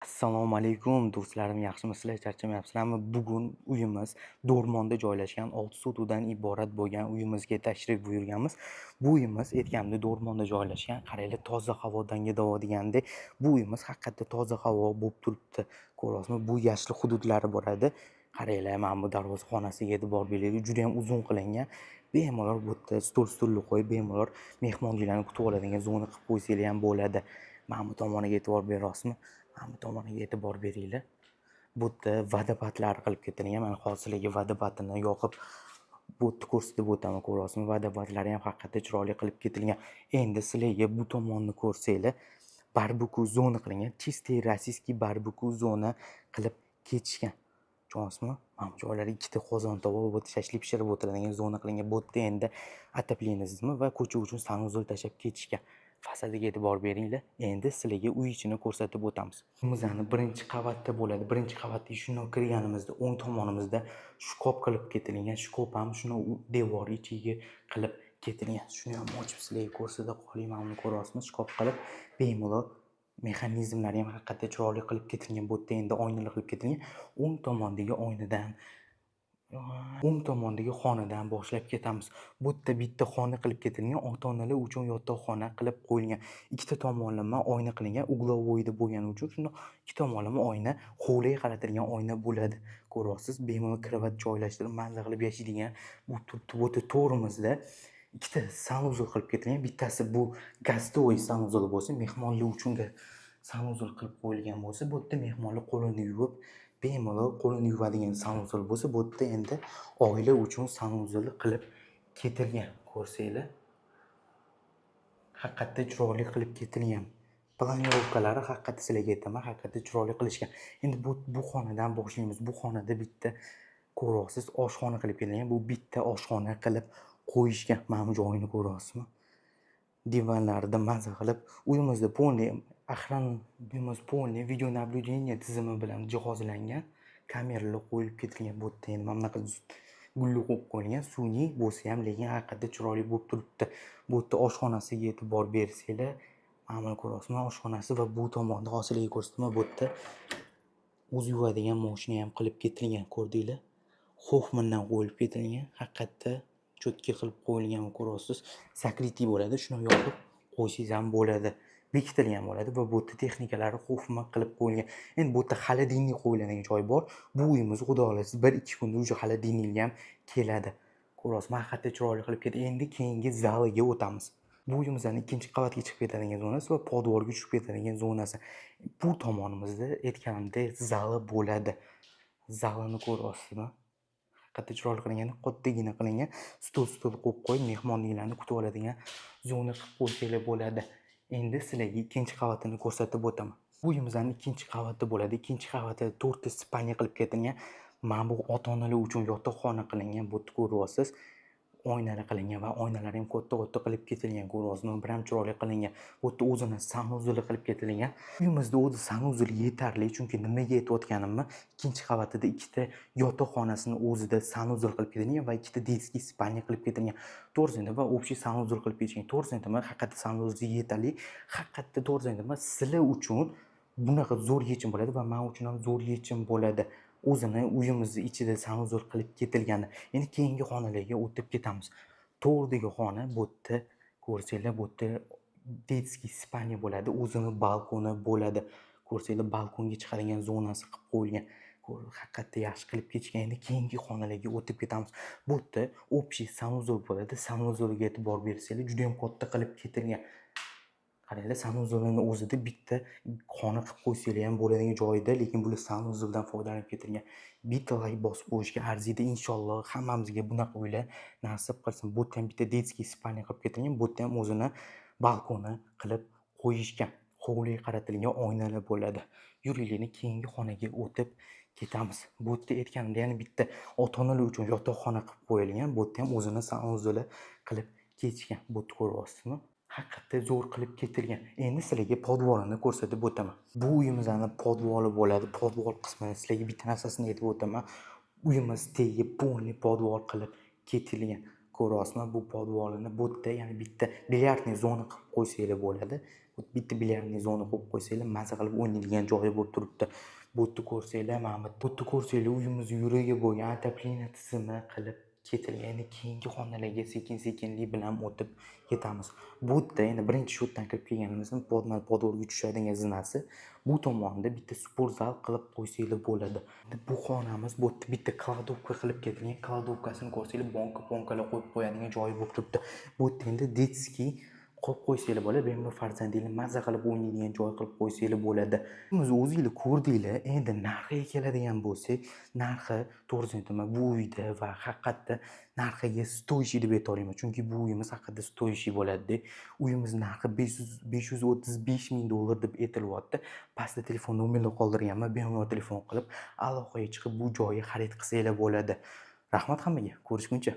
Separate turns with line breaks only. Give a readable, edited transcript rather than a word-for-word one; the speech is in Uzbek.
Assalomu alaykum do'stlarim, yaxshimisizlar, charchamayapsizlarmi? Bugun uyimiz Do'rmonda joylashgan 6 sotuvdan iborat bo'lgan uyimizga tashrif buyurganmiz. Bu uyimiz aytganimda Do'rmonda joylashgan. Qaranglar, toza havodan davo degandek, bu uyimiz haqiqatda toza havo bo'lib turibdi. Ko'ryapsizmi? Bu yashil hududlari bo'ladi. Qaranglar, mana bu darvozaxonasiga e'tibor beringlar, juda ham uzun qilingan. Bemalol bu yerda stol-stulni qo'yib, bemalol mehmonlarni kutib oladigan zona qilib qo'ysanglar ham bo'ladi. Mana bu tomoniga e'tibor beryapsizmi? Mana bu tomoniga e'tibor beringlar. Bu yerda vodopadlar qilib ketilgan. Mana hozir sizlarga vodopadini yoqib bu yerda ko'rsatib o'taman, ko'ryapsizmi? Vodopadlari ham haqiqatda chiroyli qilib ketilgan. Endi sizlarga bu tomonni ko'rsanglar, barbeku zona qilingan. Чистый российский barbeku zona qilib ketishgan. Tushunyapsizmi? Mana bu joylarga ikkita qozon tovoq, bu yerda shashlik pishirib o'tiradigan zona qilingan. Bu yerda endi отоплениясizmi va ko'cha uchun sanuzol tashab ketishgan. Fasadiga e'tibor beringlar. Endi sizlarga uy ichini ko'rsatib o'tamiz. Uyimizni birinchi qavatda bo'ladi. Birinchi qavatga shundoq kirganimizda o'ng tomonimizda shkop qilib ketilgan. Shkop ham shuni devor ichiga qilib ketilgan. Shuni ham ochib sizlarga ko'rsatib qo'ying. Mana buni ko'ryapsizmi? Shkop qilib bemalol mexanizmlari ham haqiqatda chiroyli qilib ketilgan. Bu yerda endi oynalar qilib ketilgan. O'ng tomondagi xonadan boshlab ketamiz. Bu yerda bitta xona qilib ketilgan, ota-onalar uchun yotoqxona qilib qo'yilgan. Ikkita tomonlama oyna qilingan, uglovoyda bo'lgani uchun shundoq ikki tomonlama oyna, hovliga qaratilgan oyna bo'ladi. Ko'ryapsiz, bemalol krevat joylashtirib maza qilib yashaydigan. Bu turibdi. Bu yerda to'g'rimizda ikkita sanuzol qilib ketilgan. Bittasi bu gastoy sanuzol bo'lsa, mehmonlar uchun sanuzol qilib qo'yilgan bo'lsa, bu yerda mehmonlar qo'lini yuvib bemalol qo'lini yuvadigan sanuzol bo'lsa, bu yerda endi oila uchun sanuzol qilib ketilgan. Ko'rsanglar, haqiqatda chiroyli qilib ketilgan. Planirovkalari haqiqatda sizlarga aytaman, haqiqatda chiroyli qilishgan. Endi bu xonadan boshlaymiz. Bu xonada bitta ko'ryapsiz, oshxona qilib ketilgan. Bu bitta oshxona qilib qo'yishgan. Mana bu joyini ko'ryapsizmi? Divanlarida maza qilib, uyimizda polniy video naблюдение tizimi bilan jihozlangan. Kameralar qo'yilib ketilgan. Bu yerda endi mana bunaqa gulli qo'yib qo'yilgan. Sun'iy bo'lsa ham, lekin haqiqatda chiroyli bo'lib turibdi. Bu yerda oshxonasiga e'tibor bersanglar, mana buni ko'ryapsizmi? Oshxonasi va bu tomonda hozirga ko'rsataman. Bu yerda o'z yuvadigan mashina ham qilib ketilgan, ko'rdinglar? Hoffmandan qo'yilib ketilgan. Haqiqatda cho'tka qilib qo'yilgan, ko'ryapsiz. Sakritiy bo'ladi, shuni yoqib qo'ysangiz ham bo'ladi. Bekitilgan bo'ladi va bu yerda texnikalari Hoffman qilib qo'yilgan. Endi bu yerda xolodilnik qo'yiladigan joy bor. Bu uyimiz xudo xolasa 1-2 kunda o'sha xolodilnik ham keladi. Ko'ryapsizmi? Haqiqatda chiroyli qilib ketdi. Endi keyingi zaliga o'tamiz. Bu uyimizning ikkinchi qavatga chiqib ketadigan zonasi va podvorga tushib ketadigan zonasi. Bu tomonimizda aytganimdek zali bo'ladi. Zalini ko'ryapsizmi? Haqiqatda chiroyli qilingan, qo'ttagina qilingan. Stol qo'yib qo'yib, mehmonlarni kutib oladigan zona qilib qo'ysanglar bo'ladi. Endi sizlarga ikkinchi qavatini ko'rsatib o'taman. Bu uyimizning ikkinchi qavati bo'ladi. Ikkinchi qavatida 4 ta spalniya qilib ketilgan. Mana bu ota-onalar uchun yotoqxona qilingan. Bu yerda ko'ryapsiz. Oynalar qilingan va oynalar ham katta-katta qilib ketilgan, ko'ryapsizmi? Bir ham chiroyli qilingan. Bu yerda o'zini sanuzuli qilib ketilgan. Uyimizda o'zi sanuzuli yetarli, chunki nimaga aytayotganimni, ikkinchi qavatida ikkita yotoqxonasini o'zida sanuzul qilib ketilgan va ikkita детский spalniya qilib ketilgan. To'g'risini va общий sanuzul qilib ketgan. To'g'risini aytaman, haqiqatda sanuzuli yetarli. Haqiqatda to'g'risini aytaman, sizlar uchun bunaqa zo'r yechim bo'ladi va men uchun ham zo'r yechim bo'ladi. O'zini uyimizni ichida sanuzol qilib ketilgani. Endi keyingi xonalarga o'tib ketamiz. To'g'ridagi xona bu yerda ko'rsanglar, bu yerda детский spalniya bo'ladi, o'zini balkoni bo'ladi. Ko'rsanglar, balkonga chiqadigan zonasi qilib qo'yilgan. Haqiqatda yaxshi qilib ketishgan. Endi keyingi xonalarga o'tib ketamiz. Bu yerda общий sanuzol bo'ladi. Sanuzolga e'tibor bersanglar, juda ham katta qilib ketilgan. Qaranglar, sanuzolning o'zida bitta xona qilib qo'ysanglar ham bo'ladigan joyda, lekin bular sanuzoldan foydalanib ketilgan. Bitta like bosib qo'yishga arziydi. Inshaalloh hammamizga bunaqa uylar nasib qilsin. Bu yerda ham bitta детский spalniya qilib ketilgan. Bu yerda ham o'zini balkoni qilib qo'yishgan. Hovliga qaratilgan oynalar bo'ladi. Yuringlar, keyingi xonaga o'tib ketamiz. Bu yerda aytganimdek, yana bitta ota-onalar uchun yotoqxona qilib qo'yilgan. Bu yerda ham o'zini sanuzoli qilib ketishgan. Bu yerda ko'ryapsizmi? Haqiqatda zo'r qilib ketilgan. Endi sizlarga podvorini ko'rsatib o'taman. Bu uyimizning podvoli bo'ladi. Podvol qismini sizlarga bitta narsasini aytib o'taman. Uyimiz tegi polniy podvol qilib ketilgan. Ko'ryapsizmi? Bu podvolini bu yerda yana bitta bilyardniy zona qilib qo'ysanglar bo'ladi. bitta bilyardni zona qo'yib qo'ysanglar, maza qilib o'ynaydigan joyi bo'lib turibdi. Bu yerda ko'rsanglar, mana bu yerda ko'rsanglar, uyimiz yuragi bo'lgan отопление tizimi qilib ketilgan. Endi keyingi xonalarga sekin-sekinlik bilan o'tib ketamiz. Bu yerda endi birinchi shotdan kirib kelganimizda podorga tushadigan zinasi bu tomonda bitta sport zal qilib qo'ysanglar bo'ladi. Bu xonamiz bu yerda bitta kladovka qilib ketilgan. Kladovkasini ko'rsanglar, bonkalar qo'yib qo'yadigan joyi bo'lib turibdi. Bu yerda endi detskiy qo'yib qo'ysanglar bo'ladi. Bemalol farzandinglar maza qilib o'ynaydigan joy qilib qo'ysanglar bo'ladi. O'zinglar ko'rdinglar. Endi narxiga keladigan bo'lsak, narxi to'g'risini aytaman, bu uyda va haqiqatda narxiga stoyishi deb ayta olaman. Chunki bu uyimiz haqida stoyishi bo'ladi-da. Uyimiz narxi $535,000 deb aytilyapti. Pastda telefon nomerni qoldirganman. Bemalol telefon qilib aloqaga chiqib bu joyni xarid qilsanglar bo'ladi. Rahmat hammaga. Ko'rishguncha.